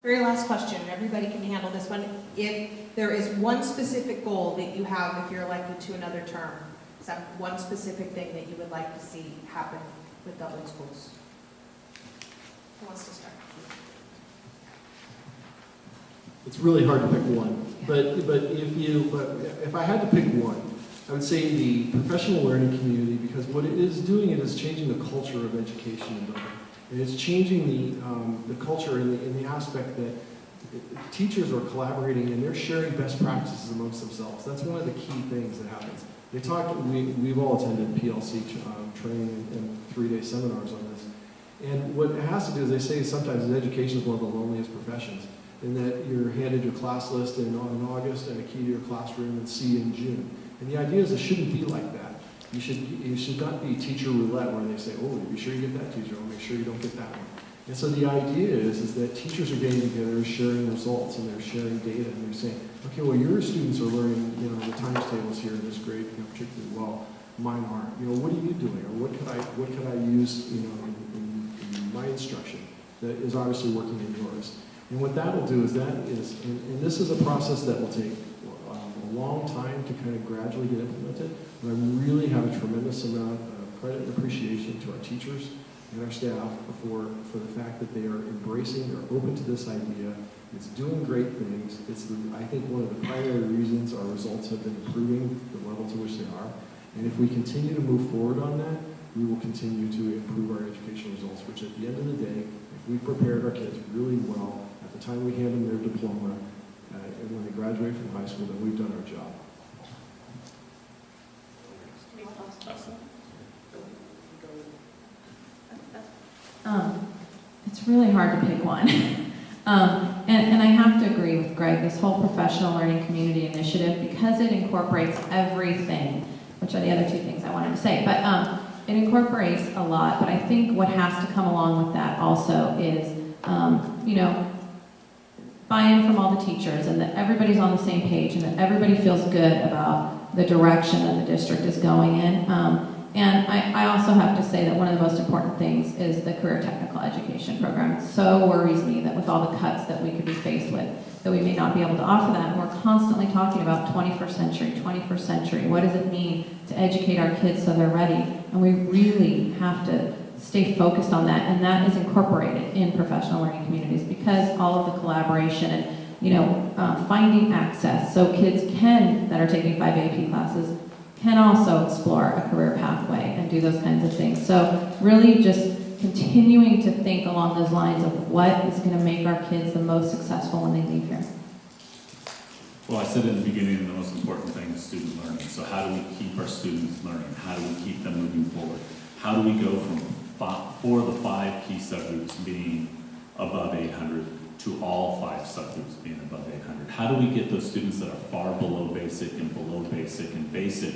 Very last question, everybody can handle this one. If there is one specific goal that you have if you're elected to another term, is that one specific thing that you would like to see happen with Dublin schools? Who wants to start? It's really hard to pick one, but if I had to pick one, I would say the professional learning community, because what it is doing, it is changing the culture of education in Dublin. And it's changing the culture in the aspect that teachers are collaborating and they're sharing best practices amongst themselves. That's one of the key things that happens. They talk. We've all attended PLC training and 3-day seminars on this. And what it has to do is they say sometimes that education is one of the loneliest professions, in that you're handed your class list in August and a key to your classroom and C in June. And the idea is it shouldn't be like that. You should not be teacher roulette where they say, oh, be sure you get that teacher, or make sure you don't get that one. And so the idea is that teachers are getting together, sharing results, and they're sharing data, and they're saying, okay, well, your students are learning, the times tables here in this grade, particularly well. Mine aren't. What are you doing, or what could I use, in my instruction that is obviously working in yours? And what that will do is and this is a process that will take a long time to kind of gradually get implemented, but I really have a tremendous amount of credit and appreciation to our teachers and our staff for the fact that they are embracing, they're open to this idea. It's doing great things. It's, I think, one of the primary reasons our results have been improving the level to which they are. And if we continue to move forward on that, we will continue to improve our educational results, which at the end of the day, if we prepared our kids really well at the time we hand them their diploma, and when they graduate from high school, then we've done our job. It's really hard to pick one. And I have to agree with Greg, this whole professional learning community initiative, because it incorporates everything, which are the other two things I wanted to say, but it incorporates a lot, but I think what has to come along with that also is, buy-in from all the teachers, and that everybody's on the same page, and that everybody feels good about the direction that the district is going in. And I also have to say that one of the most important things is the career technical education program. It so worries me that with all the cuts that we could be faced with, that we may not be able to offer that. And we're constantly talking about 21st century. What does it mean to educate our kids so they're ready? And we really have to stay focused on that, and that is incorporated in professional learning communities because all of the collaboration and finding access so kids that are taking 5 AP classes can also explore a career pathway and do those kinds of things. So really just continuing to think along those lines of what is going to make our kids the most successful when they leave here. Well, I said in the beginning, the most important thing is student learning. So how do we keep our students learning? How do we keep them moving forward? How do we go from 4 of the 5 key subgroups being above 800 to all 5 subgroups being above 800? How do we get those students that are far below basic and basic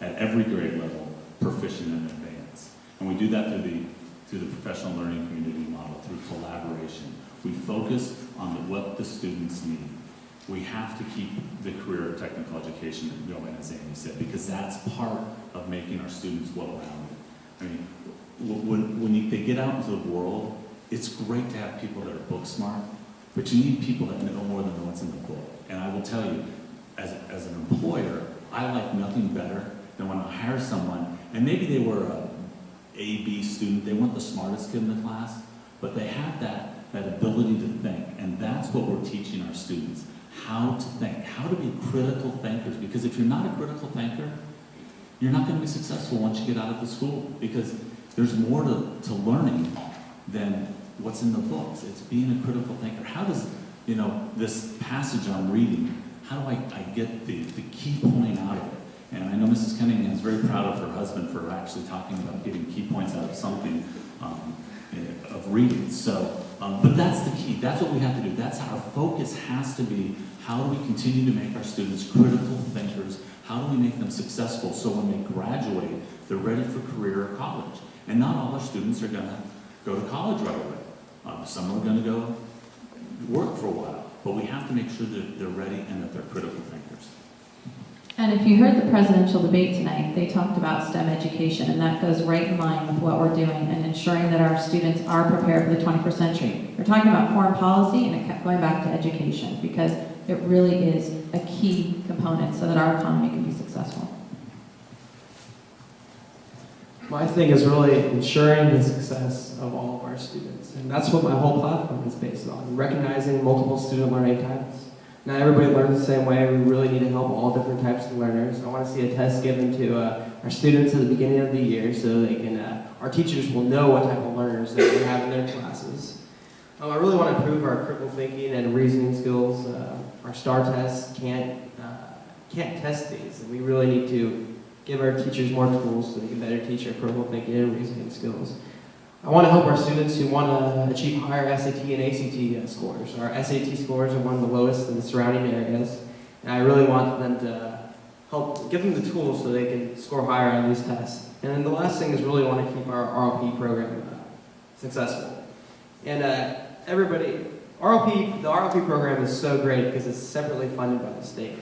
at every grade level proficient in advance? And we do that through the professional learning community model, through collaboration. We focus on what the students need. We have to keep the career technical education going, as Amy said, because that's part of making our students well-rounded. I mean, when they get out into the world, it's great to have people that are book smart, but you need people that know more than what's in the book. And I will tell you, as an employer, I like nothing better than when I hire someone, and maybe they were a A-B student, they weren't the smartest kid in the class, but they have that ability to think, and that's what we're teaching our students, how to think, how to be critical thinkers, because if you're not a critical thinker, you're not going to be successful once you get out of the school, because there's more to learning than what's in the books. It's being a critical thinker. How does, this passage I'm reading, how do I get the key point out of it? And I know Mrs. Cunningham is very proud of her husband for actually talking about getting key points out of something, of reading. So, but that's the key. That's what we have to do. That's how our focus has to be. How do we continue to make our students critical thinkers? How do we make them successful so when they graduate, they're ready for career or college? And not all our students are going to go to college right away. Some are going to go work for a while. But we have to make sure that they're ready and that they're critical thinkers. And if you heard the presidential debate tonight, they talked about STEM education, and that goes right in line with what we're doing and ensuring that our students are prepared for the 21st century. We're talking about foreign policy, and it kept going back to education, because it really is a key component so that our economy can be successful. My thing is really ensuring the success of all of our students. And that's what my whole platform is based on, recognizing multiple student learning types. Not everybody learns the same way. We really need to help all different types of learners. I want to see a test given to our students at the beginning of the year so they can, our teachers will know what type of learners that we have in their classes. I really want to improve our critical thinking and reasoning skills. Our STAR tests can't test these, and we really need to give our teachers more tools so they can better teach our critical thinking and reasoning skills. I want to help our students who want to achieve higher SAT and ACT scores. Our SAT scores are one of the lowest in the surrounding areas, and I really want them to help give them the tools so they can score higher on these tests. And then the last thing is really want to keep our RLP program successful. And the RLP program is so great because it's separately funded by the state.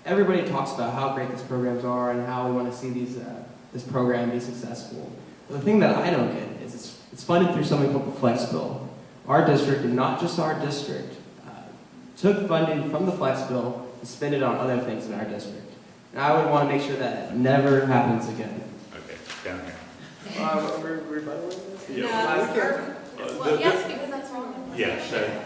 Everybody talks about how great these programs are and how we want to see this program be successful. But the thing that I don't get is it's funded through something called the Flex Bill. Our district, and not just our district, took funding from the Flex Bill and spent it on other things in our district. And I would want to make sure that never happens again. Okay, down here. Well, yes, because that's wrong. Yeah,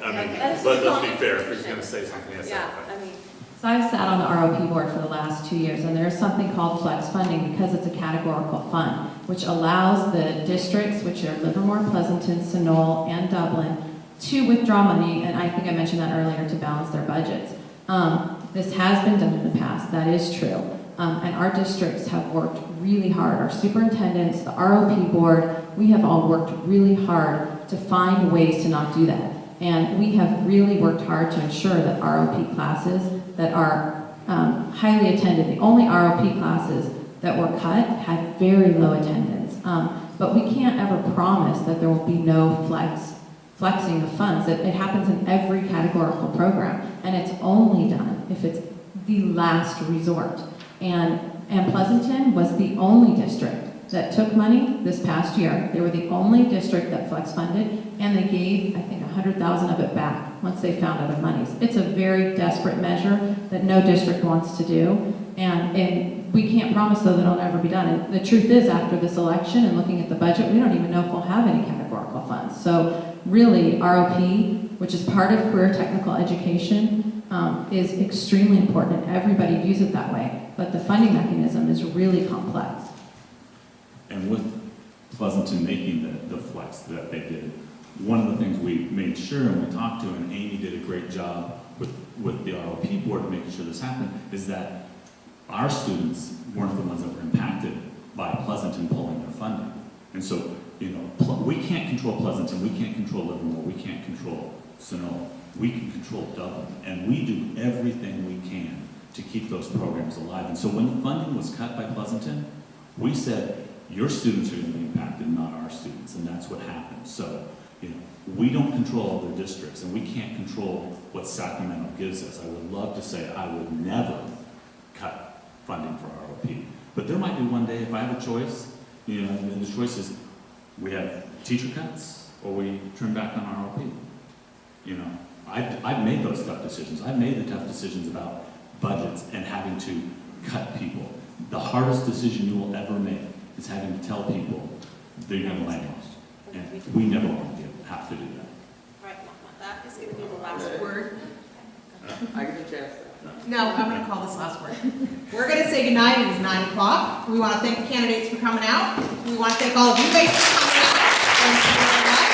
I mean, That's let's be just fair, if he's gonna say something, yes. Yeah, I mean, So I've sat on the ROP board for the last 2 years, and there's something called flex funding because it's a categorical fund, which allows the districts, which are Livermore, Pleasanton, Sunol, and Dublin, to withdraw money, and I think I mentioned that earlier, to balance their budgets. This has been done in the past, that is true. And our districts have worked really hard. Our superintendents, the ROP board, we have all worked really hard to find ways to not do that. And we have really worked hard to ensure that ROP classes that are highly attended, the only ROP classes that were cut had very low attendance. But we can't ever promise that there will be no flexing of funds. It happens in every categorical program, and it's only done if it's the last resort. And Pleasanton was the only district that took money this past year. They were the only district that flex funded, and they gave, I think, 100,000 of it back once they found other monies. It's a very desperate measure that no district wants to do, and we can't promise, though, that it'll never be done. And the truth is, after this election and looking at the budget, we don't even know if we'll have any categorical funds. So really, ROP, which is part of career technical education, is extremely important, and everybody views it that way. But the funding mechanism is really complex. And with Pleasanton making the flex that they did, one of the things we made sure and we talked to, and Amy did a great job with the ROP board making sure this happened, is that our students weren't the ones that were impacted by Pleasanton pulling their funding. And so, we can't control Pleasanton, we can't control Livermore, we can't control Sonoma. We can control Dublin, and we do everything we can to keep those programs alive. And so when funding was cut by Pleasanton, we said, your students are going to be impacted, not our students, and that's what happened. So, we don't control other districts, and we can't control what Sacramento gives us. I would love to say I would never cut funding for ROP, but there might be one day if I have a choice, and the choice is we have teacher cuts or we trim back on ROP. I've made those tough decisions. I've made the tough decisions about budgets and having to cut people. The hardest decision you will ever make is having to tell people they're going to land lost. And we never want to have to do that. right, that is going to be the last word. I get a chance. No, I'm going to call this last word. We're going to say goodnight. It is 9 o'clock. We want to thank the candidates for coming out. We want to thank all of you guys for coming out. Thanks for very much.